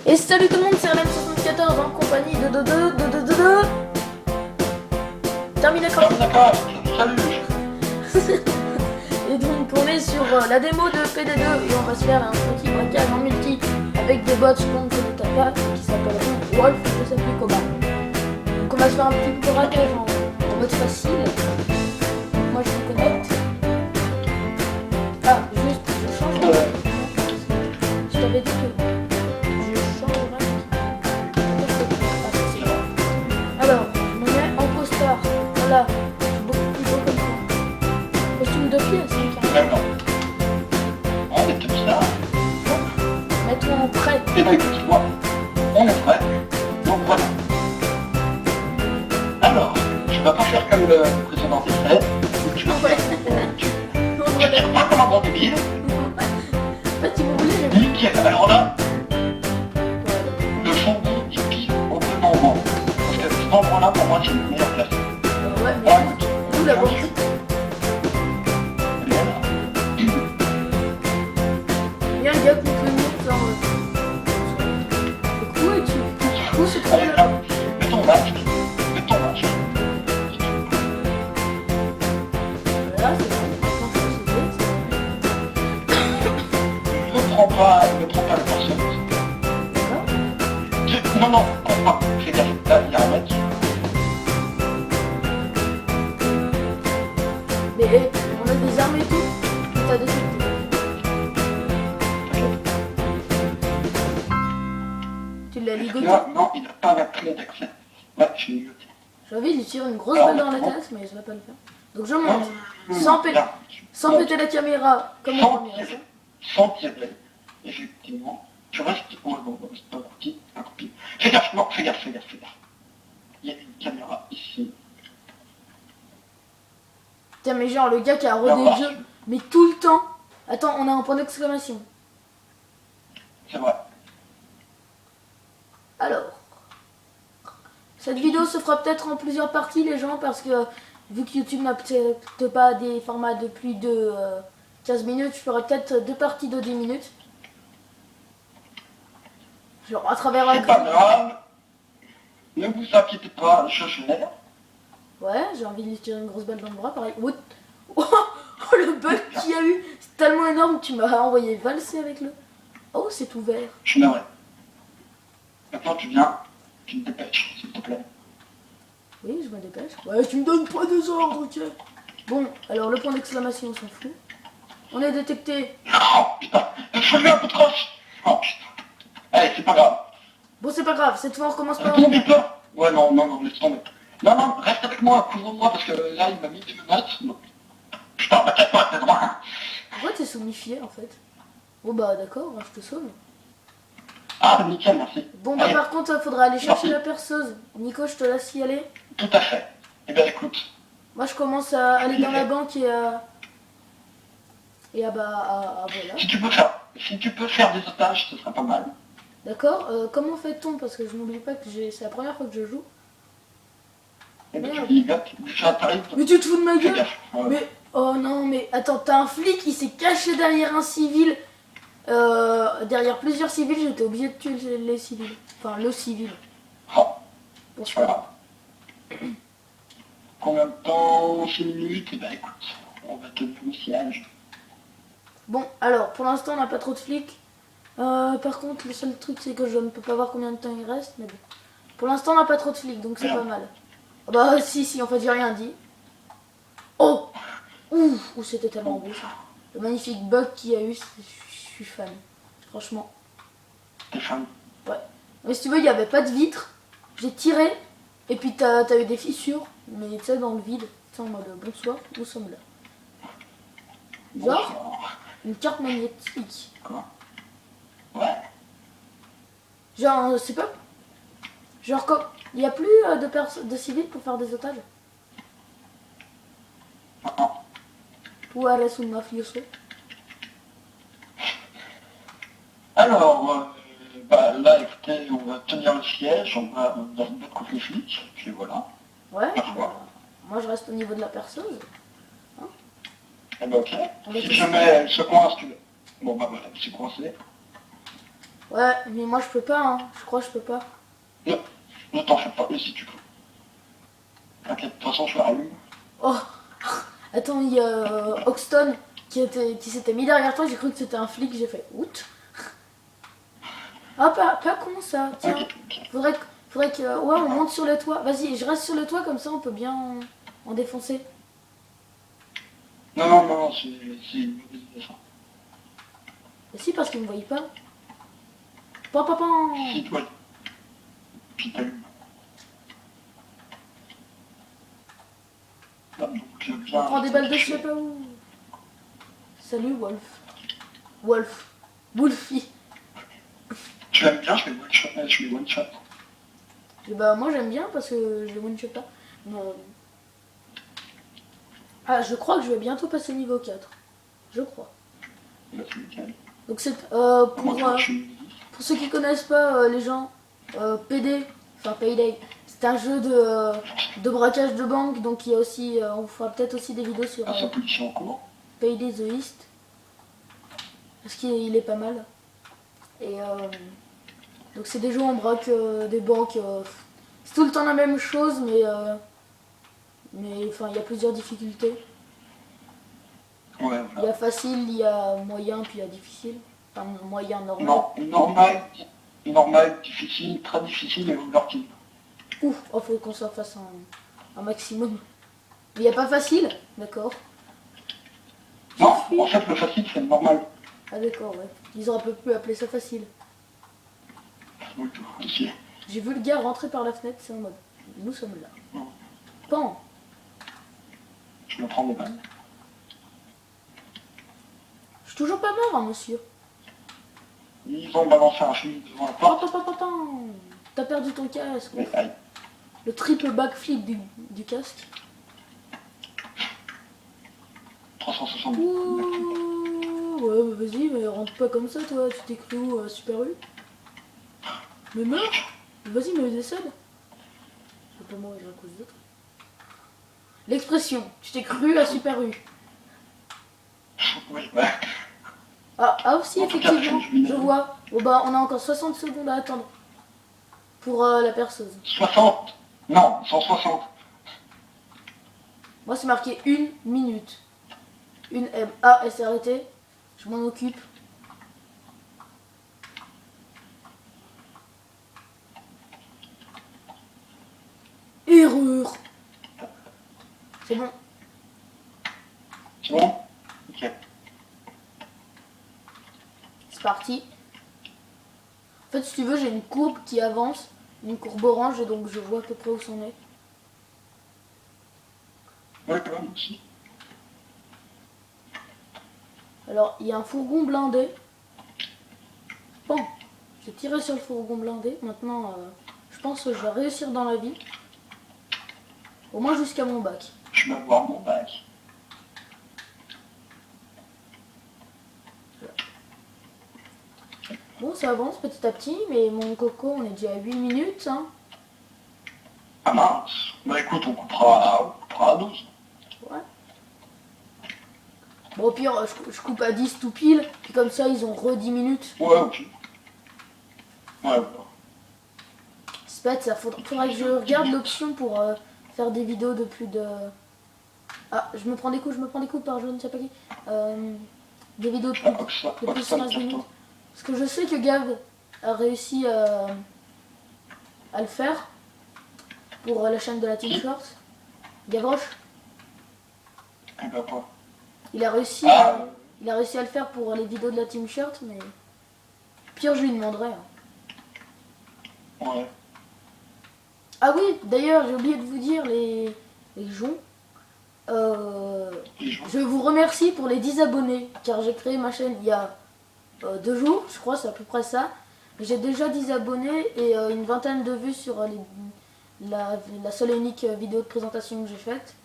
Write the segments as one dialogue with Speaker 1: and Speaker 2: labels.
Speaker 1: Et salut tout le monde, c'est RLM74 en compagnie de Terminator.
Speaker 2: Salut.
Speaker 1: Et donc on est sur la démo de PD2 et on va se faire un petit braquage en multi avec des bots qu'on ne connaît pas qui s'appelleront Wolf et s'applique Cobra. Donc on va se faire un petit braquage en mode facile. Moi je me connecte. Ah, juste, je change de... Je t'avais dit que... Alors, je me mets en costard. Voilà, c'est beaucoup plus beau comme ça. Costume de pièce, c'est
Speaker 2: D'accord. On est comme ça.
Speaker 1: Mets-toi en prêt.
Speaker 2: Et bien écoute-moi, on est prêt. Donc voilà. Alors, je ne vais pas faire comme le précédent essai. Je ne tire pas comme un bon débile.
Speaker 1: En fait, si vous voulez, j'ai...
Speaker 2: Nickel. Alors là, le fondé est pile au bon moment. Parce que cet endroit-là, pour moi, c'est le meilleur place.
Speaker 1: Ouais, mais
Speaker 2: Bon, écoute.
Speaker 1: d'où la bonne... Il y a un gars qui peut venir faire... Où es-tu? Où se trouve
Speaker 2: Allez,
Speaker 1: le...
Speaker 2: là, mets ton masque. Mets ton masque.
Speaker 1: Voilà, c'est bon. Maintenant,
Speaker 2: Ne prends pas la personne.
Speaker 1: d'accord.
Speaker 2: Non, comprends pas. Fais gaffe. Là, il y a un mec.
Speaker 1: Mais on a des armes et tout. T'as détecté. Tu l'as ligoté.
Speaker 2: Non, il n'a pas la clé d'accès. Ouais, je l'ai ligoté.
Speaker 1: J'ai envie de lui tirer une grosse balle dans la tête, mais je vais pas le faire. Donc je monte. Sans péter la caméra, comme
Speaker 2: Sans
Speaker 1: on premier.
Speaker 2: tirer. Sans tirer. Effectivement. Tu restes. Oh non, c'est pas un copie. Fais gaffe, non, fais gaffe. Il y a une caméra ici.
Speaker 1: Putain, mais genre le gars qui a rodé le jeu, mais tout le temps. Attends, on a un point d'exclamation.
Speaker 2: C'est vrai.
Speaker 1: Alors, cette vidéo se fera peut-être en plusieurs parties, les gens, parce que vu que YouTube n'accepte pas des formats de plus de 15 minutes, je ferai peut-être 2 parties de 10 minutes. Genre à travers un
Speaker 2: C'est pas grave. Ne vous inquiétez pas, je gère.
Speaker 1: Ouais, j'ai envie de lui tirer une grosse balle dans le bras, pareil. What? Oh, le bug qu'il y a eu, c'est tellement énorme, tu m'as envoyé valser avec le... Oh, c'est ouvert.
Speaker 2: Je m'aimerais. Maintenant, tu viens. Tu te dépêches, s'il te plaît.
Speaker 1: Oui, je me dépêche. Ouais, tu me donnes pas des ordres, ok. Bon, alors le point d'exclamation, on s'en fout. On est détecté.
Speaker 2: Oh putain, je mets un peu de croche. Oh putain. Allez, c'est pas grave.
Speaker 1: Bon, c'est pas grave, cette fois on recommence par...
Speaker 2: Tombez pas. Ouais, non, laisse tomber. Non, reste avec moi, couvre-moi, parce que là, il m'a mis des menaces. Non. Putain, t'inquiète pas, t'es droit.
Speaker 1: Pourquoi t'es somnifié, en fait? Bon bah d'accord, je te sauve.
Speaker 2: Ah, nickel, merci.
Speaker 1: Bon bah
Speaker 2: Allez,
Speaker 1: par contre, faudra aller chercher
Speaker 2: Merci.
Speaker 1: la perceuse. Nico, je te laisse y aller.
Speaker 2: tout à fait. Eh bien, écoute.
Speaker 1: Moi, je commence à aller dans la banque et à... Et à voilà.
Speaker 2: Si tu peux faire des otages, ce serait pas mal.
Speaker 1: D'accord, comment fait-on? Parce que je n'oublie pas que c'est la première fois que je joue.
Speaker 2: Et bien,
Speaker 1: Merde.
Speaker 2: tu dis, gars, ça t'arrive.
Speaker 1: Mais tu te fous de ma
Speaker 2: Fais
Speaker 1: gueule?
Speaker 2: gaffe. Ouais.
Speaker 1: Mais, oh non, mais attends, t'as un flic, il s'est caché derrière un civil. Derrière plusieurs civils, j'étais obligé de tuer les civils. Enfin, le civil.
Speaker 2: Oh,
Speaker 1: Pour
Speaker 2: c'est pas grave. Combien de temps? 6 minutes? Eh bien, écoute, on va tenir le siège.
Speaker 1: Bon, alors, pour l'instant, on n'a pas trop de flics. Par contre, le seul truc, c'est que je ne peux pas voir combien de temps il reste. Mais bon. Pour l'instant, on n'a pas trop de flics, donc c'est pas mal. Ah bah, si, en fait, j'ai rien dit. Oh! Ouh, c'était tellement beau, ça. Le magnifique bug qu'il y a eu, je suis fan. Franchement.
Speaker 2: T'es fan?
Speaker 1: Ouais. Mais si tu veux, il n'y avait pas de vitre. J'ai tiré. Et puis t'as eu des fissures. Mais tu sais, dans le vide. Tu sais, en mode bonsoir, nous sommes là. Genre,
Speaker 2: Bonsoir.
Speaker 1: une carte magnétique.
Speaker 2: Quoi? Ouais.
Speaker 1: Genre, c'est pas. Genre, comme. Il n'y a plus de civils pour faire des otages.
Speaker 2: Non.
Speaker 1: Ou à la sous mafioso.
Speaker 2: Alors, bah, là, écoutez, on va tenir le siège, on va se battre contre les flics, puis voilà.
Speaker 1: Ouais.
Speaker 2: Au revoir.
Speaker 1: Moi, je reste au niveau de la perceuse.
Speaker 2: Eh ben, ok.
Speaker 1: On va
Speaker 2: Si
Speaker 1: tester.
Speaker 2: jamais elle se coince, tu... Bon, bah voilà, elle s'est coincée.
Speaker 1: Ouais, mais moi je peux pas, hein. Je crois que je peux pas.
Speaker 2: Non, ne t'en fais pas, mais si tu peux. T'inquiète, de toute façon, je la rallume.
Speaker 1: Oh, attends, il y a Hoxton qui s'était mis derrière toi, j'ai cru que c'était un flic, j'ai fait out. Ah, pas con ça, tiens. Faudrait que. Ouais, on monte sur le toit. Vas-y, je reste sur le toit, comme ça on peut bien en défoncer.
Speaker 2: Non, c'est une mauvaise idée, ça.
Speaker 1: Mais si, parce qu'ils me voient pas. Papa.
Speaker 2: Si, toi, puis t'allumes. Là, donc,
Speaker 1: On prend des balles de je sais pas où. Salut, Wolf. Wolfie.
Speaker 2: Tu aimes bien, je fais one shot.
Speaker 1: Et bah, moi j'aime bien parce que je one shot pas. Non. Ah, je crois que je vais bientôt passer niveau 4. Je crois.
Speaker 2: Là, c'est nickel.
Speaker 1: Donc c'est
Speaker 2: Moi, tu vois, je suis...
Speaker 1: pour ceux qui connaissent pas les gens, PD, enfin Payday, c'est un jeu de braquage de banque, donc il y a aussi, on fera peut-être aussi des vidéos sur
Speaker 2: Ah, ça peut en cours.
Speaker 1: Payday the East, parce qu'il est pas mal. Et donc c'est des jeux où on braque des banques, c'est tout le temps la même chose, mais enfin il y a plusieurs difficultés.
Speaker 2: Ouais,
Speaker 1: Il y a facile, il y a moyen, puis il y a difficile. Enfin moyen, normal.
Speaker 2: Non, normal, difficile, très difficile et overkill.
Speaker 1: Ouf, oh, faut qu'on s'en fasse un maximum. Il n'y a pas facile, d'accord.
Speaker 2: Non, en fait, le facile, c'est le normal.
Speaker 1: Ah d'accord, ouais. Ils auraient pu appeler ça facile.
Speaker 2: Oui, aussi.
Speaker 1: J'ai vu le gars rentrer par la fenêtre, c'est en mode, nous sommes là.
Speaker 2: Non.
Speaker 1: Pan.
Speaker 2: Je me prends des balles.
Speaker 1: Je suis toujours pas mort, hein, monsieur.
Speaker 2: Ils ont balancé un film devant la porte.
Speaker 1: T'as perdu ton casque.
Speaker 2: Mais aïe.
Speaker 1: Le triple backflip du casque.
Speaker 2: 370.
Speaker 1: Ouh, ouais, bah vas-y, mais rentre pas comme ça, toi. Tu t'es cru où, Super U? Mais meurs. Vas-y, mais décède. Je peux pas mourir à cause d'autres. L'expression, tu t'es cru à Super U.
Speaker 2: Oui, ouais.
Speaker 1: Ah aussi,
Speaker 2: En tout cas,
Speaker 1: effectivement, je vois. Bon bah, on a encore 60 secondes à attendre. Pour la perceuse.
Speaker 2: 60. Non, 160.
Speaker 1: Moi, c'est marqué 1 minute. Une M. Ah, elle s'est arrêtée. Je m'en occupe. Erreur. C'est bon.
Speaker 2: C'est bon? Ok.
Speaker 1: C'est parti. En fait, si tu veux, j'ai une courbe qui avance. Une courbe orange, et donc je vois à peu près où c'en est.
Speaker 2: Ouais, quand même aussi.
Speaker 1: Alors, il y a un fourgon blindé. Bon, j'ai tiré sur le fourgon blindé. Maintenant, je pense que je vais réussir dans la vie. Au moins jusqu'à mon bac.
Speaker 2: Je vais voir mon bac.
Speaker 1: Bon, ça avance petit à petit, mais mon coco, on est déjà à 8 minutes. Hein.
Speaker 2: Ah mince. Bah écoute, on coupera à 12.
Speaker 1: Ouais. Bon, au pire, je coupe à 10 tout pile, puis comme ça, ils ont re 10 minutes.
Speaker 2: Ouais, ok. Ouais, ouais.
Speaker 1: C'est bête, ça faudrait que je regarde l'option pour faire des vidéos de plus de... Ah, je me prends des coups par je ne sais pas qui. Des vidéos de plus de 15 minutes. Parce que je sais que Gav a réussi à le faire pour la chaîne de la Team Short. Gavroche.
Speaker 2: Eh ben quoi?
Speaker 1: Il a réussi à le faire pour les vidéos de la Team Shirt, mais pire je lui demanderai. Hein.
Speaker 2: Ouais.
Speaker 1: Ah oui, d'ailleurs j'ai oublié de vous dire les gens. Je vous remercie pour les 10 abonnés, car j'ai créé ma chaîne il y a 2 jours, je crois, c'est à peu près ça. J'ai déjà 10 abonnés et une vingtaine de vues sur la seule et unique vidéo de présentation que j'ai faite.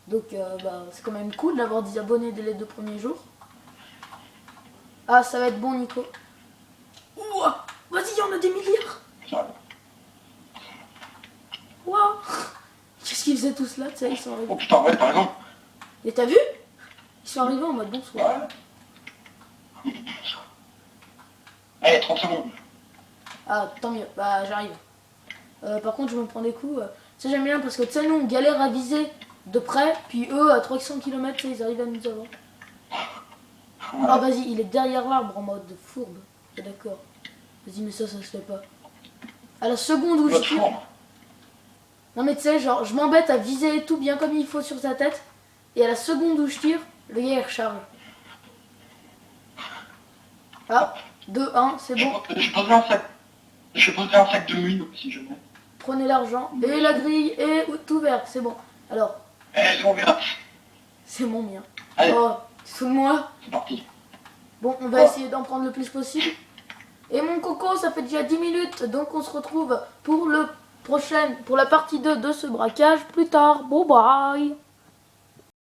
Speaker 1: Donc bah, c'est quand même cool d'avoir 10 abonnés dès les 2 premiers jours. Ah, ça va être bon, Nico. Ouah, vas-y, il y en a des milliards. Waouh. Qu'est-ce qu'ils faisaient tous là, tu sais, ils sont arrivés.
Speaker 2: Oh putain, ouais, par exemple.
Speaker 1: Et t'as vu? Ils sont arrivés en mode bonsoir.
Speaker 2: Ouais. Allez, 30 secondes.
Speaker 1: Ah, tant mieux. Bah, j'arrive. Par contre, je me prends des coups. Ça, j'aime bien parce que, tu sais, nous, on galère à viser de près. Puis eux, à 300 km, ils arrivent à nous avoir. Ah, vas-y, il est derrière l'arbre en mode fourbe. D'accord. Vas-y, mais ça se fait pas. À la seconde où je
Speaker 2: Votre
Speaker 1: tire...
Speaker 2: fourbe.
Speaker 1: Non, mais tu sais, genre, je m'embête à viser tout bien comme il faut sur sa tête. Et à la seconde où je tire, le gars, il recharge. Ah, 2-1, c'est bon.
Speaker 2: Je poserai un sac de mine si je mets.
Speaker 1: Prenez l'argent. Et la grille est tout verte, c'est bon. Alors,
Speaker 2: On verra.
Speaker 1: c'est mon mien.
Speaker 2: Allez,
Speaker 1: Oh, tu te fous de moi?
Speaker 2: c'est parti.
Speaker 1: Bon, on va essayer d'en prendre le plus possible. Et mon coco, ça fait déjà 10 minutes, donc on se retrouve pour la partie 2 de ce braquage plus tard. Bon bye.